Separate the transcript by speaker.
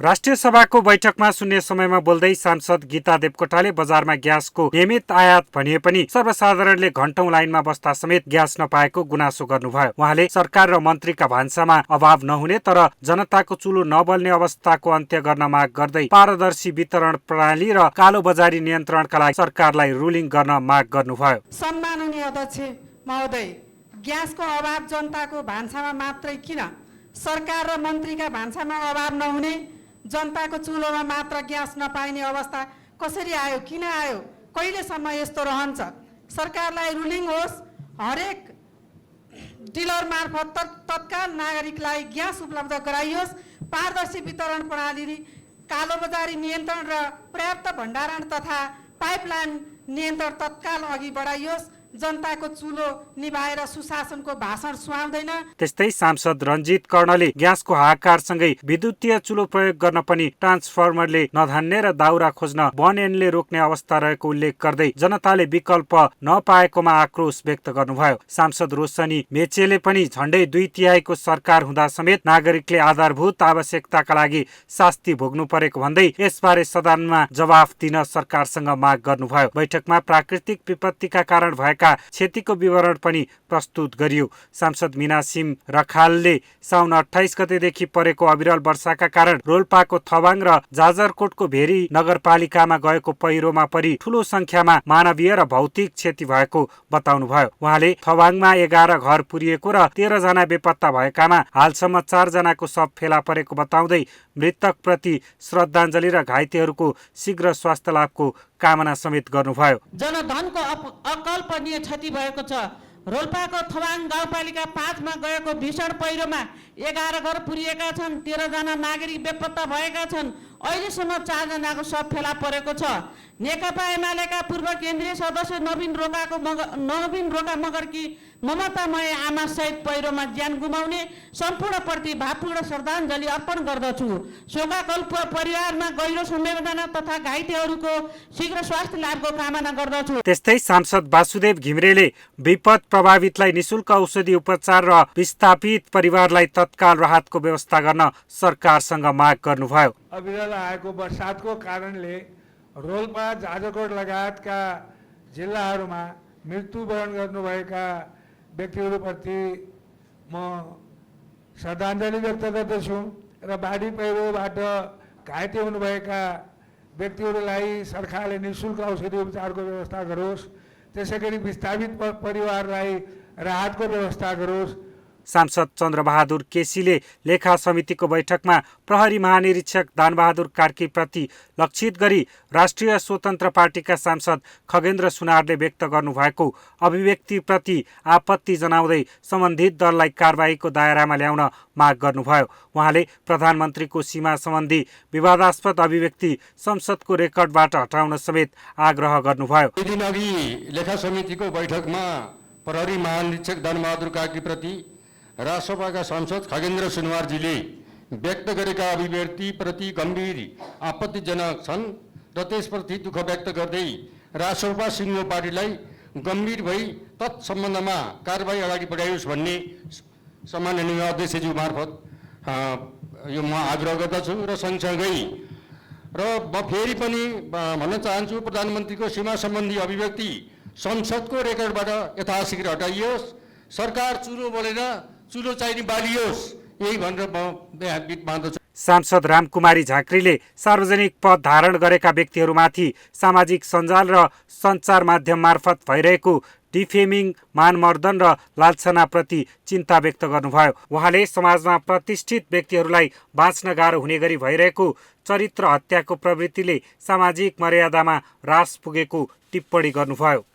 Speaker 1: राष्ट्रिय सभाको बैठकमा शून्य समयमा बोल्दै सांसद गीता देवकोटाले बजारमा ग्यासको नियमित आयात भनिए पनि सर्वसाधारणले घण्टौं लाइनमा बस्दा समेत ग्यास नपाएको गुनासो गर्नुभयो। उहाँले सरकार र मन्त्रीका भान्सामा अभाव नहुने तर जनताको चुलो नबल्ने अवस्थाको अन्त्य गर्न माग गर्दै पारदर्शी वितरण प्रणाली र कालो बजारी नियन्त्रणका लागि सरकारलाई रुलिङ गर्न माग गर्नुभयो।
Speaker 2: सम्माननीय अध्यक्ष महोदय, ग्यासको अभाव जनताको भान्सामा मात्रै किन, सरकार र मन्त्रीका भान्सामा अभाव नहुने जनताको चुलोमा मात्र ग्यास नपाइने अवस्था कसरी आयो, किन आयो, कहिलेसम्म यस्तो रहन्छ? सरकारलाई रुलिङ होस्, हरेक डिलर मार्फत तत्काल नागरिकलाई ग्यास उपलब्ध गराइयोस्, पारदर्शी वितरण प्रणाली, कालो बजारी नियन्त्रण र पर्याप्त भण्डारण तथा पाइपलाइन नियन्त्रण तत्काल अघि बढाइयोस्। जनताको चुलो निभाएर सुशासनको भाषण सुहाउँदैन।
Speaker 1: त्यस्तै सांसद रञ्जित कर्णले ग्यासको हाहाकारसँगै विद्युतीय चुलो प्रयोग गर्न पनि ट्रान्सफर्मरले नधान्ने र दाउरा खोज्न बनएनले रोक्ने अवस्था रहेको उल्लेख गर्दै जनताले विकल्प नपाएकोमा आक्रोश व्यक्त गर्नुभयो। सांसद रोशनी मेचेले पनि झण्डै 2/3 सरकार हुँदा समेत नागरिकले आधारभूत आवश्यकताका लागि शास्ति भोग्नु परेको भन्दै यसबारे सदनमा जवाफ दिन सरकारसँग माग गर्नुभयो। बैठकमा प्राकृतिक विपत्तिका कारण भएका क्षतिको विवरण पनि प्रस्तुत गरियो। सांसद मीनासिम रखालले साउन 28 गतेदेखि परेको अविरल वर्षाका कारण रोल्पाको थवाङ र जाजरकोटको भेरी नगरपालिकामा गएको पहिरोमा परि ठूलो संख्यामा मानवीय र भौतिक क्षति भएको बताउनुभयो। उहाँले थवाङमा 11 घर पुरिएको र 13 जना बेपत्ता भएकामा हालसम्म 4 जनाको शव फेला परेको बताउँदै मृतक प्रति श्रद्धाञ्जली र घाइतेहरूको शीघ्र स्वास्थ्य लाभको कामना समेत गर्नुभयो।
Speaker 2: जनधनको अकल्पनीय क्षति भएको छ। रोल्पाको थवाङ गाउँपालिका 5 मा गएको भीषण पहिरोमा 11 घर पुरिएका छन्, 13 जना नागरिक बेपत्ता भएका छन्। अहिलेसम्म 4 जनाको शव फेला परेको छ। नेकपा एमालेका पूर्व केन्द्रीय सदस्य नवीन रोका मगरकी ममतामय आमा सहित पहिरोमा ज्यान गुमाउने सम्पूर्णप्रति भावपूर्ण श्रद्धाञ्जली अर्पण गर्दछु। शोकाकुल परिवारमा गहिरो संवेदना तथा घाइतेहरूको शीघ्र स्वास्थ्य लाभको कामना गर्दछु।
Speaker 1: त्यस्तै सांसद वासुदेव घिमिरेले विपद प्रभावितलाई निशुल्क औषधि उपचार र विस्थापित परिवारलाई तत्काल राहतको व्यवस्था गर्न सरकारसँग माग गर्नुभयो।
Speaker 3: अविरल आएको वर्षातको कारणले रोल्पा, जाजरकोट लगायतका जिल्लाहरूमा मृत्युवरण गर्नुभएका व्यक्तिहरूप्रति म श्रद्धाञ्जली व्यक्त गर्दछु र बाढी पहिरोबाट घाइते हुनुभएका व्यक्तिहरूलाई सरकारले निःशुल्क औषधि उपचारको व्यवस्था गरोस्। त्यसै गरी विस्थापित परिवारलाई राहतको व्यवस्था गरोस्।
Speaker 1: सांसद चन्द्रबहादुर केसीले लेखा समितिको बैठकमा प्रहरी महानिरीक्षक दानबहादुर कार्की प्रति लक्षित गरी राष्ट्रिय स्वतन्त्र पार्टीका सांसद खगेन्द्र सुनारले व्यक्त गर्नुभएको अभिव्यक्तिप्रति आपत्ति जनाउँदै सम्बन्धित दललाई कारबाहीको दायरामा ल्याउन माग गर्नुभयो। उहाँले प्रधानमन्त्रीको सीमा सम्बन्धी विवादास्पद अभिव्यक्ति संसदको रेकर्डबाट हटाउन समेत आग्रह गर्नुभयो।
Speaker 4: दिन अघि लेखा समितिको बैठकमा प्रहरी महानिरीक्षक दानबहादुर कार्की प्रति राष्ट्रसभाका सांसद खगेन्द्र सुनवारजीले व्यक्त गरेका अभिव्यक्तिप्रति गम्भीर आपत्तिजनक छन् र त्यसप्रति दुःख व्यक्त गर्दै राष्ट्रसभा सिङ्गो पार्टीलाई गम्भीर भई तत्सम्बन्धमा कारबाही अगाडि बढाइयोस् भन्ने सम्माननीय अध्यक्षज्यू मार्फत यो म आग्रह गर्दछु। र सँगसँगै र म फेरि पनि भन्न चाहन्छु, प्रधानमन्त्रीको सीमा सम्बन्धी अभिव्यक्ति संसदको रेकर्डबाट यथाशीघ्र हटाइयोस्। सरकार चुलो बोलेर चुलो चाहिने बालियोस्, यही भनेर म बित मान्दछु।
Speaker 1: सांसद रामकुमारी झाँक्रीले सार्वजनिक पद धारण गरेका व्यक्तिहरूमाथि सामाजिक सञ्जाल र सञ्चार माध्यम मार्फत भइरहेको डिफेमिङ, मानमर्दन र लाञ्छनाप्रति चिन्ता व्यक्त गर्नुभयो। उहाँले समाजमा प्रतिष्ठित व्यक्तिहरूलाई बाँच्न गाह्रो हुने गरी भइरहेको चरित्र हत्याको प्रवृत्तिले सामाजिक मर्यादामा ह्रास पुगेको टिप्पणी गर्नुभयो।